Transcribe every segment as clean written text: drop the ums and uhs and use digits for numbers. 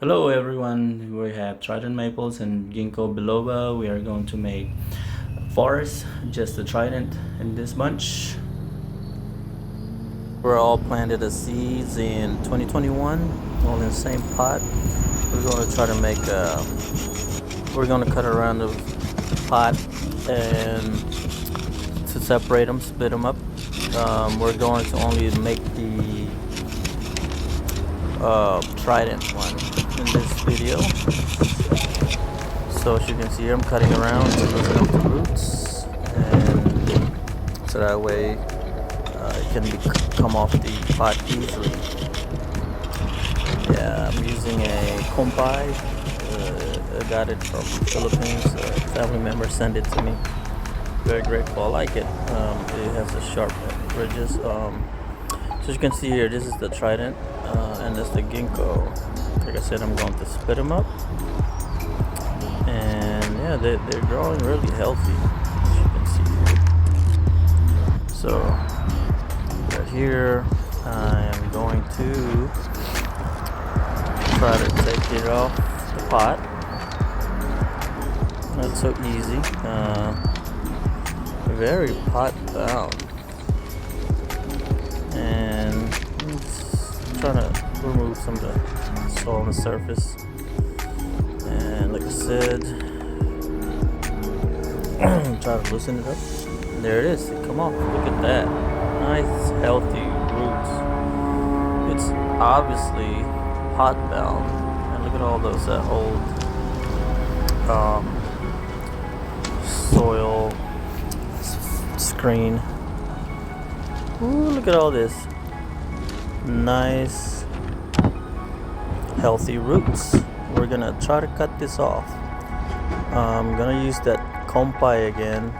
Hello everyone, we have Trident maples and ginkgo biloba. We are going to make a forest, just a trident in this bunch. We're all planted as seeds in 2021, all in the same pot. We're going to try to make we're going to cut around the pot and to separate them, split them up. We're going to only make the trident one in this video. So as you can see, I'm cutting around to loosen up the roots, and so that way it can come off the pot easily. Yeah, I'm using a Bonsai. I got it from Philippines. A family member sent it to me. Very grateful. I like it. It has a sharp ridges. So as you can see here, this is the trident, and that's the ginkgo. Like I said, I'm going to split them up, and yeah, they're growing really healthy, as you can see here. So right here, I am going to try to take it off the pot. Not so easy. Very pot bound, and just trying to remove some of the soil on the surface. And like I said, try to loosen it up. And there it is. Come on, look at that. Nice, healthy roots. It's obviously pot bound, and look at all those old soil screen. Ooh, look at all this nice healthy roots. We're gonna try to cut this off. I'm gonna use that compai again,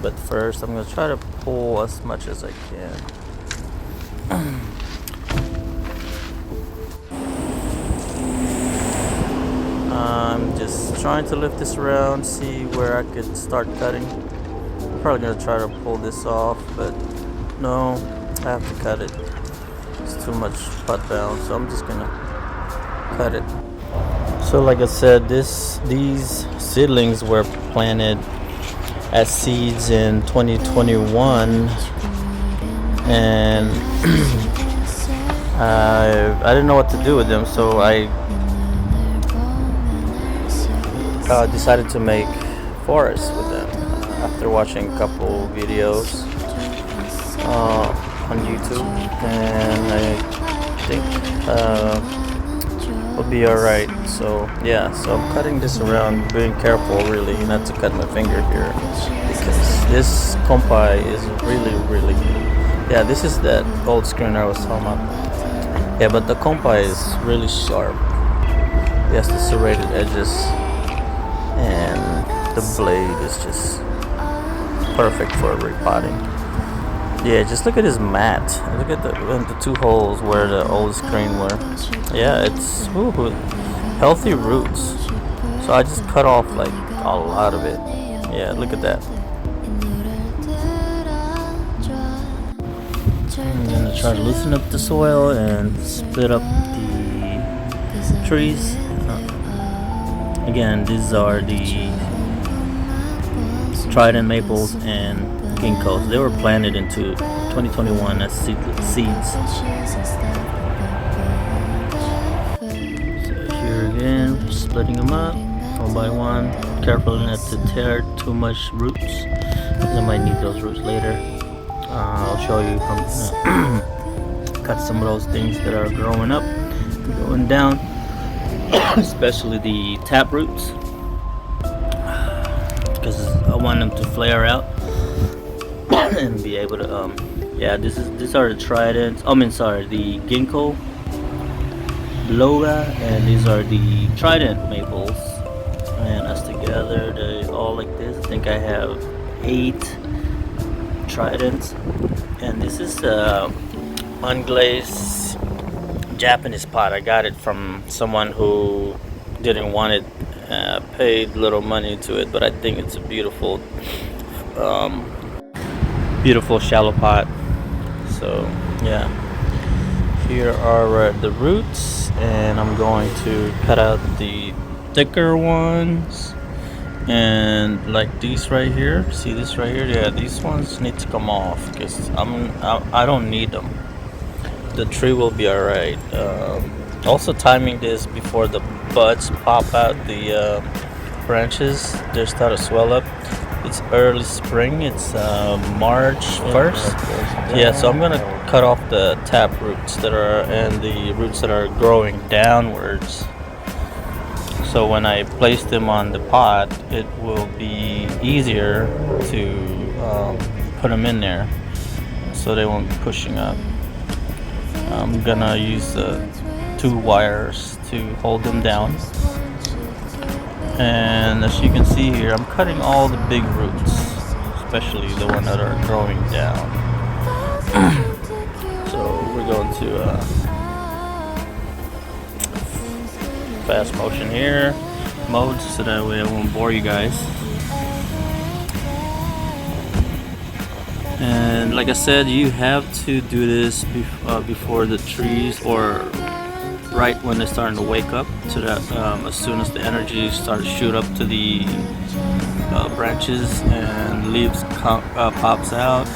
but first I'm gonna try to pull as much as I can. I'm just trying to lift this around, see where I could start cutting. I'm probably gonna try to pull this off, but no, I have to cut it. It's too much pot bound, so I'm just gonna cut it. So like I said, these seedlings were planted as seeds in 2021, and I didn't know what to do with them, so I decided to make forests with them after watching a couple videos on YouTube, and I think it'll be alright. So yeah, so I'm cutting this around, being careful really not to cut my finger here, because this compai is really yeah, this is that old screen I was talking about. Yeah, but the compai is really sharp. It has the serrated edges, and the blade is just perfect for repotting. Yeah, just look at his mat. Look at the two holes where the old screen were. Yeah, it's healthy roots. So I just cut off like a lot of it. Yeah, look at that. I'm gonna try to loosen up the soil and split up the trees. Again, these are the Trident maples and ginkgos. They were planted into 2021 as seeds. So here again, splitting them up one by one. Careful not to tear too much roots, because I might need those roots later. I'll show you how I'm gonna cut some of those things that are growing up, going down. Especially the tap roots, because I want them to flare out and be able to yeah, these are the tridents, the ginkgo biloba, and these are the trident maples, and us together they all like this. I think I have 8 tridents, and this is unglazed Japanese pot. I got it from someone who didn't want it, paid little money to it, but I think it's a beautiful shallow pot. So yeah, Here are the roots, and I'm going to cut out the thicker ones. And like these right here, see this right here? Yeah, these ones need to come off because I don't need them. The tree will be alright. Also timing this before the buds pop out the branches. They start to swell up. It's early spring. It's March 1st. Yeah, so I'm gonna cut off the tap roots that are and the roots that are growing downwards. So when I place them on the pot, it will be easier to put them in there, so they won't be pushing up. I'm gonna use 2 wires to hold them down. And as you can see here, I'm cutting all the big roots, especially the ones that are growing down. So we're going to fast motion here mode, so that way I won't bore you guys. And like I said, you have to do this before the trees, or right when they're starting to wake up, so that as soon as the energy starts to shoot up to the branches and leaves pops out.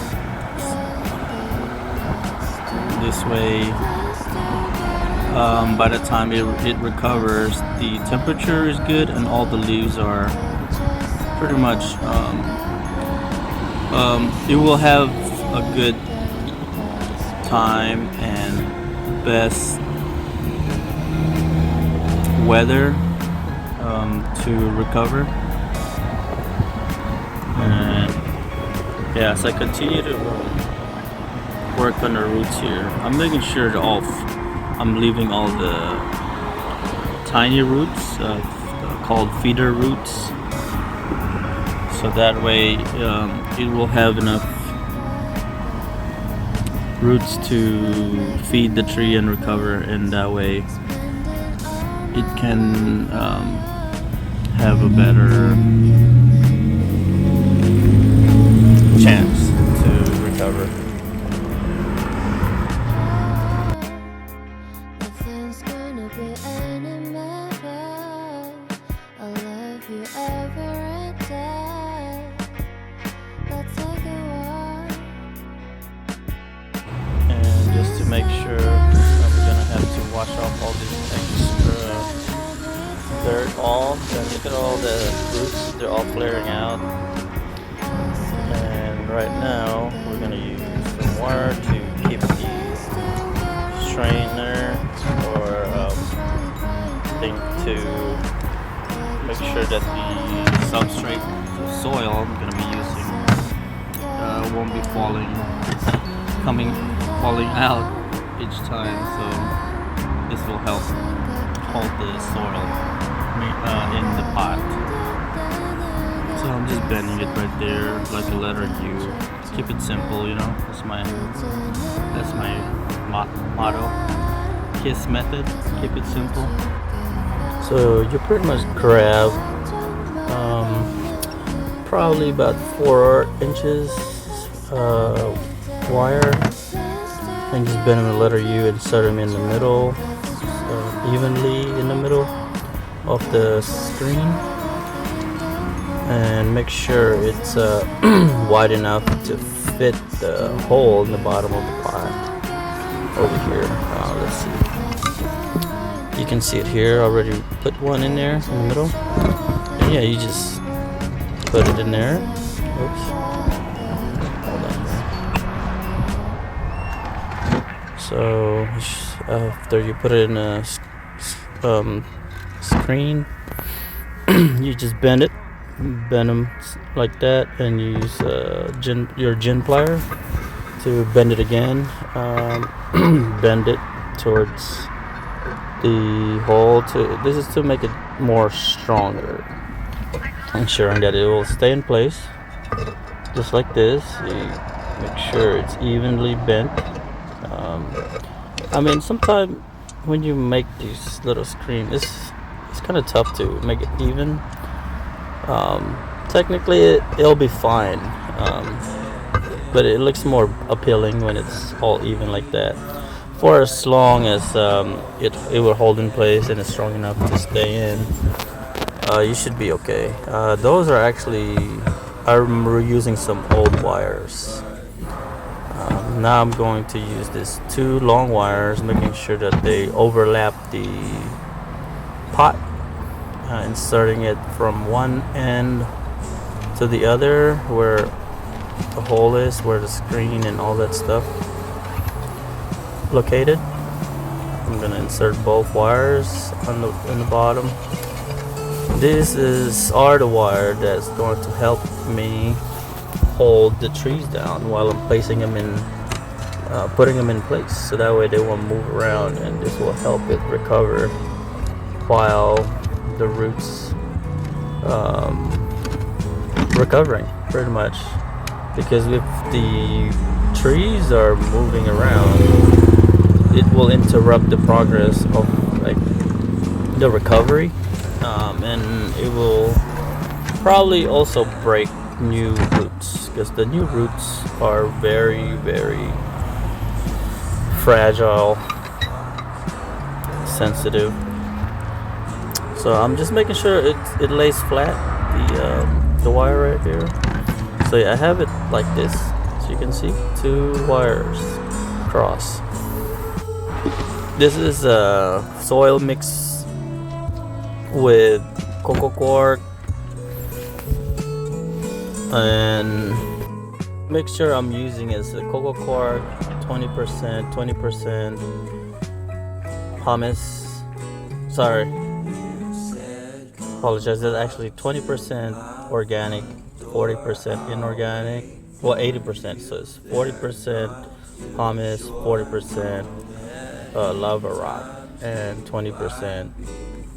This way, by the time it recovers, the temperature is good and all the leaves are pretty much it will have a good time and best weather to recover. And yeah, as I continue to work on the roots here, I'm making sure I'm leaving all the tiny roots called feeder roots, so that way it will have enough roots to feed the tree and recover, and that way it can have a better chance to recover. And just to make sure, I'm gonna have to wash off all this extra dirt off. And look at all the roots, they're all flaring out. And right now we're gonna use some wire to keep the strainer or thing to make sure that the substrate, the soil I'm gonna be using, won't be falling out each time. So this will help hold the soil in the pot. So I'm just bending it right there like a letter U. Keep it simple, you know. That's my motto. KISS method. Keep it simple. So you pretty much grab probably about 4 inches wire, and just bend them the letter U and set them in the middle, evenly in the middle of the screen, and make sure it's wide enough to fit the hole in the bottom of the pot over here. Let's see, you can see it here. I already put one in there in the middle, and yeah, you just put it in there. Oops. Hold on. So after you put it in a screen, you just bend them like that, and use your gin plier to bend it again. Bend it towards the hole. This is to make it more stronger, ensuring that it will stay in place just like this. You make sure it's evenly bent. I mean, sometimes when you make these little screens, it's kind of tough to make it even. Technically it'll be fine, but it looks more appealing when it's all even like that. for as long as it will hold in place and is strong enough to stay in. You should be okay. Those are actually, I'm reusing some old wires. Now I'm going to use these two long wires, making sure that they overlap the pot, inserting it from one end to the other where the hole is, where the screen and all that stuff located. I'm gonna insert both wires in the bottom. This are the wire that's going to help me hold the trees down while I'm placing them in, putting them in place, so that way they won't move around, and this will help it recover while the roots recovering, pretty much. Because if the trees are moving around, it will interrupt the progress of like the recovery, and it will probably also break new roots, because the new roots are very, very fragile, sensitive. So I'm just making sure it lays flat, the wire right here. So yeah, I have it like this, so you can see two wires across. This is a soil mix with coco quark, and mixture I'm using is the coco quark 20%, 20% pumice. Sorry, apologize. That's actually 20% organic, 40% inorganic. Well, 80%. So it's 40% pumice, 40% lava rock, and 20%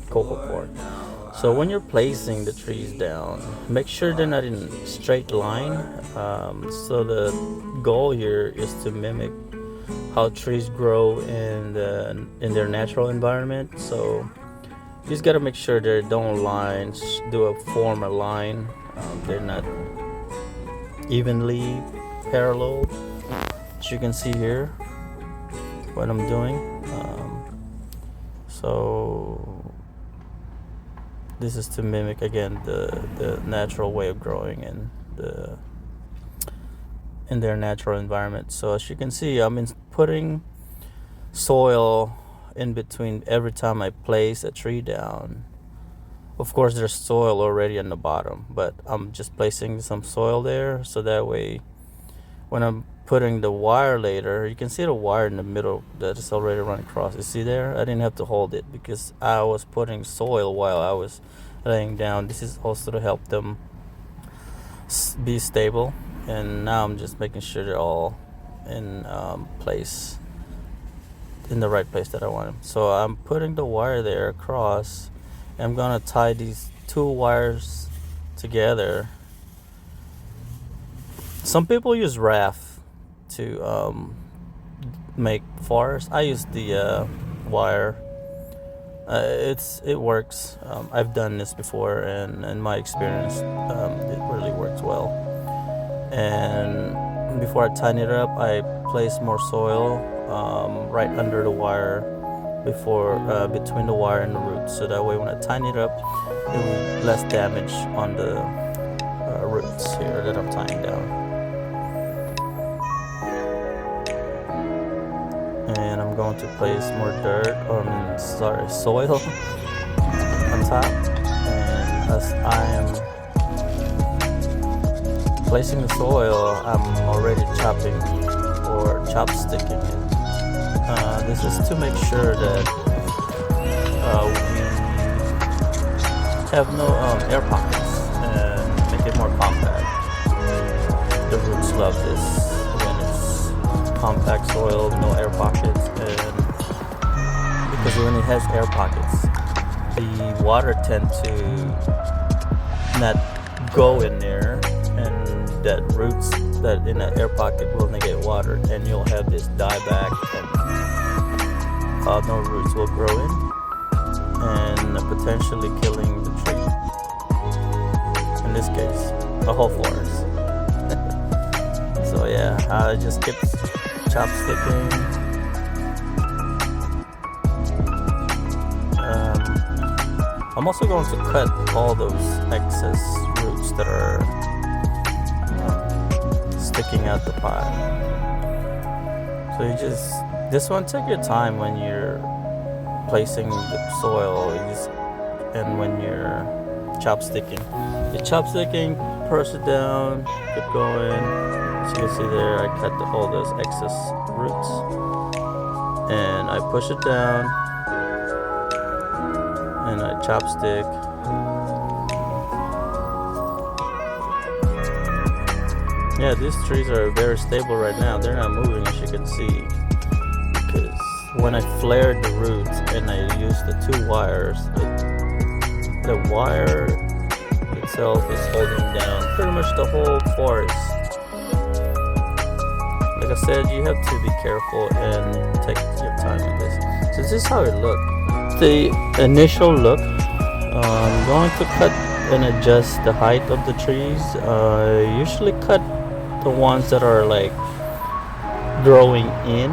coco quark. So when you're placing the trees down, make sure they're not in straight line. So the goal here is to mimic how trees grow in their natural environment. So you just gotta make sure they don't form a line. They're not evenly parallel, as you can see here what I'm doing. So this is to mimic again the natural way of growing in their natural environment. So as you can see, I'm putting soil in between every time I place a tree down. Of course, there's soil already on the bottom, but I'm just placing some soil there, so that way when I'm putting the wire later, you can see the wire in the middle that is already run across. You see there? I didn't have to hold it because I was putting soil while I was laying down. This is also to help them be stable. And now I'm just making sure they're all in place, in the right place that I want them. So I'm putting the wire there across. I'm gonna tie these two wires together. Some people use raft to make forest. I use the wire. It works. I've done this before, and in my experience, it really works well. And before I tighten it up, I place more soil right under the wire, between the wire and the roots, so that way when I tighten it up, it will be less damage on the roots here that I'm tying down. And I'm going to place more soil on top. And as I am placing the soil, I'm already chopping or chopsticking it. This is to make sure that we have no air pockets and make it more compact. The roots love this when it's compact soil, no air pockets, and because when it has air pockets, the water tends to not go in there, and that roots that in that air pocket will not get water, and you'll have this dieback, and no roots will grow in, and potentially killing the tree. In this case, the whole forest. So yeah, I just keep chopsticking I'm also going to cut all those excess roots that are sticking out the pot. So this one, take your time when you're placing the soil, and when you're chopsticking. You're chopsticking, press it down, keep going. As you can see there, I cut all those excess roots, and I push it down, and I chopstick. Yeah, these trees are very stable right now. They're not moving, as you can see, because when I flared the roots and I used the 2 wires, the wire itself is holding down pretty much the whole forest. Like I said, you have to be careful and take your time with this. So this is how it looked. The initial look. I'm going to cut and adjust the height of the trees. I usually cut the ones that are like growing in.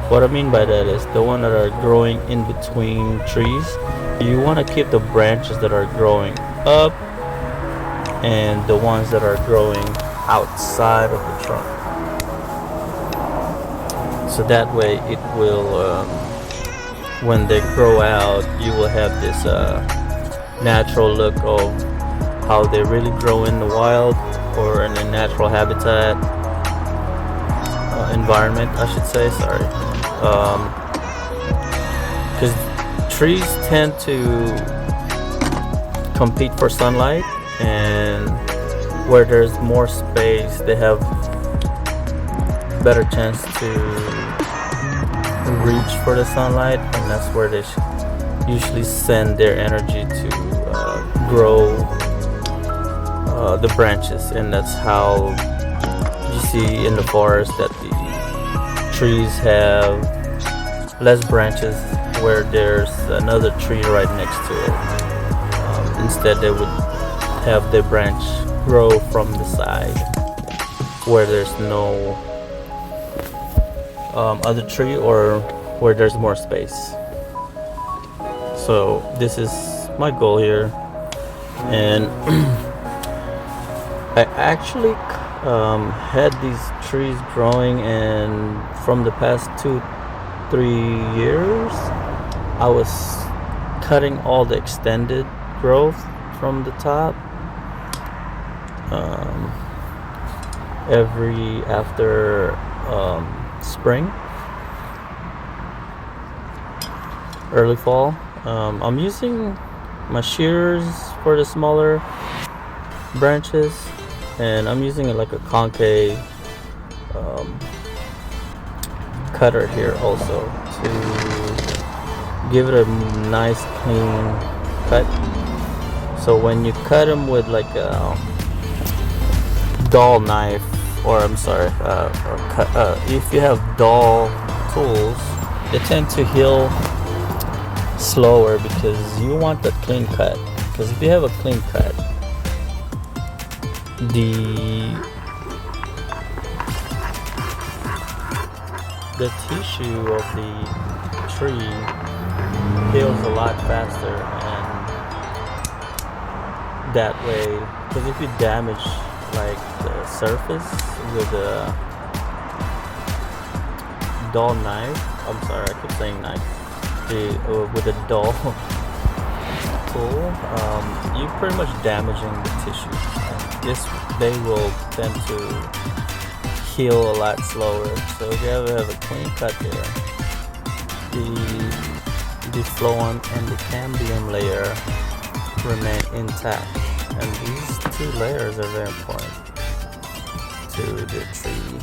What I mean by that is the one that are growing in between trees. You want to keep the branches that are growing up and the ones that are growing outside of the trunk. So that way it will, when they grow out, you will have this natural look of how they really grow in the wild or in a natural habitat environment, I should say. Sorry. Because trees tend to compete for sunlight, and where there's more space, they have better chance to reach for the sunlight, and that's where they usually send their energy to grow the branches. And that's how you see in the forest that the trees have less branches where there's another tree right next to it. Instead, they would have the branch grow from the side where there's no other tree, or where there's more space. So this is my goal here, and I actually had these trees growing, and from the past 2-3 years I was cutting all the extended growth from the top after spring, early fall. I'm using my shears for the smaller branches, and I'm using like a concave cutter here also to give it a nice clean cut. So when you cut them with like a dull knife, or I'm sorry, if you have dull tools, they tend to heal slower because you want that clean cut. Because if you have a clean cut, the tissue of the tree heals a lot faster, and that way, because if you damage like the surface with a dull knife, I'm sorry, I keep saying knife, with a dull tool, you're pretty much damaging the tissue. They will tend to heal a lot slower. So if you have a clean cut there, the phloem and the cambium layer remain intact, and these 2 layers are very important to the tree.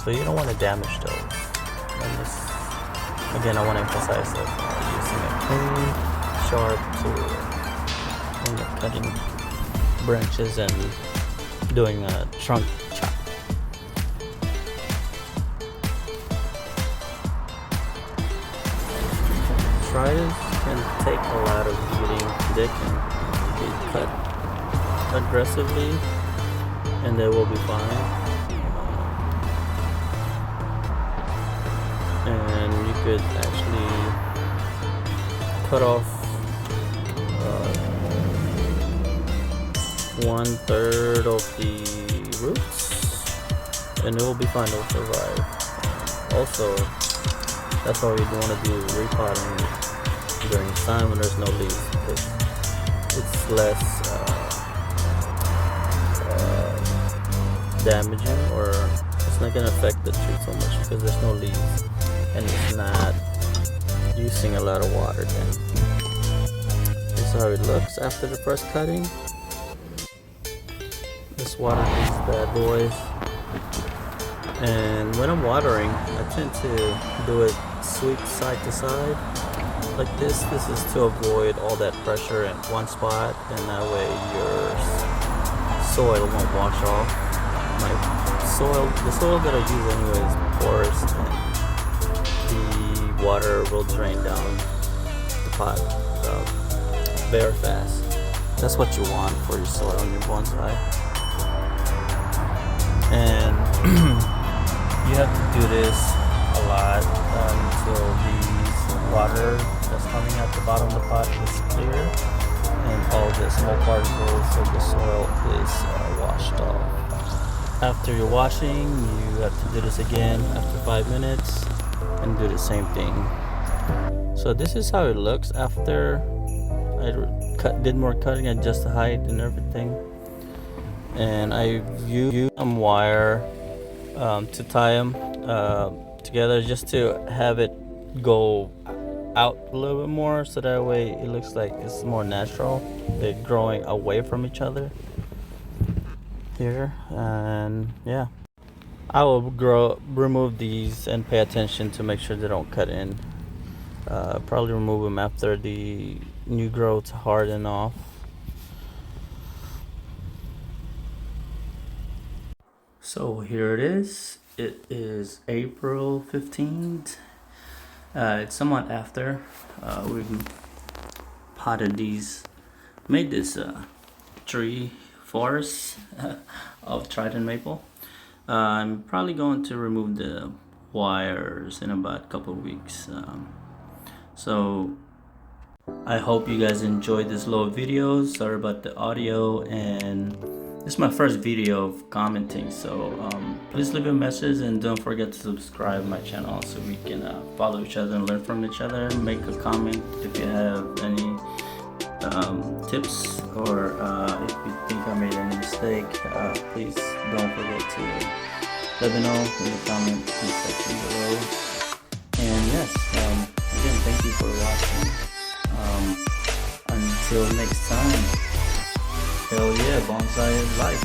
So you don't want to damage those. And again, I want to emphasize that using a clean, sharp tool when you're cutting branches and doing a trunk chop. Tridents can take a lot of beating. They can be cut aggressively and they will be fine. And you could actually cut off 1/3 of the roots, and it will be fine. It will survive. Also, that's why we don't want to do repotting during this time when there's no leaves, because it's less damaging, or it's not gonna affect the tree so much because there's no leaves and it's not using a lot of water. Then this is how it looks after the first cutting. Just water these bad boys, and when I'm watering, I tend to do it sweep side to side like this. This is to avoid all that pressure in one spot, and that way your soil won't wash off. The soil that I use anyway is porous, and the water will drain down the pot very fast. That's what you want for your soil in your bonsai. And you have to do this a lot until the water that's coming out the bottom of the pot is clear and all the small particles of the soil is washed off. After you're washing, you have to do this again after 5 minutes and do the same thing. So this is how it looks after I did more cutting, adjust the height and everything. And I used some wire to tie them together, just to have it go out a little bit more, so that way it looks like it's more natural. They're growing away from each other here. And yeah, I will remove these and pay attention to make sure they don't cut in. Probably remove them after the new growths harden off. So here it is. It is April 15th. It's somewhat after we've potted these, made this tree forest of Trident maple. I'm probably going to remove the wires in about a couple of weeks. So I hope you guys enjoyed this little video. Sorry about the audio, and this is my first video of commenting, so please leave a message, and don't forget to subscribe to my channel so we can follow each other and learn from each other. Make a comment if you have any tips, or if you think I made any mistake. Please don't forget to let me know in the comment section below. And yes, again, thank you for watching. Until next time, hell yeah, bonsai is life.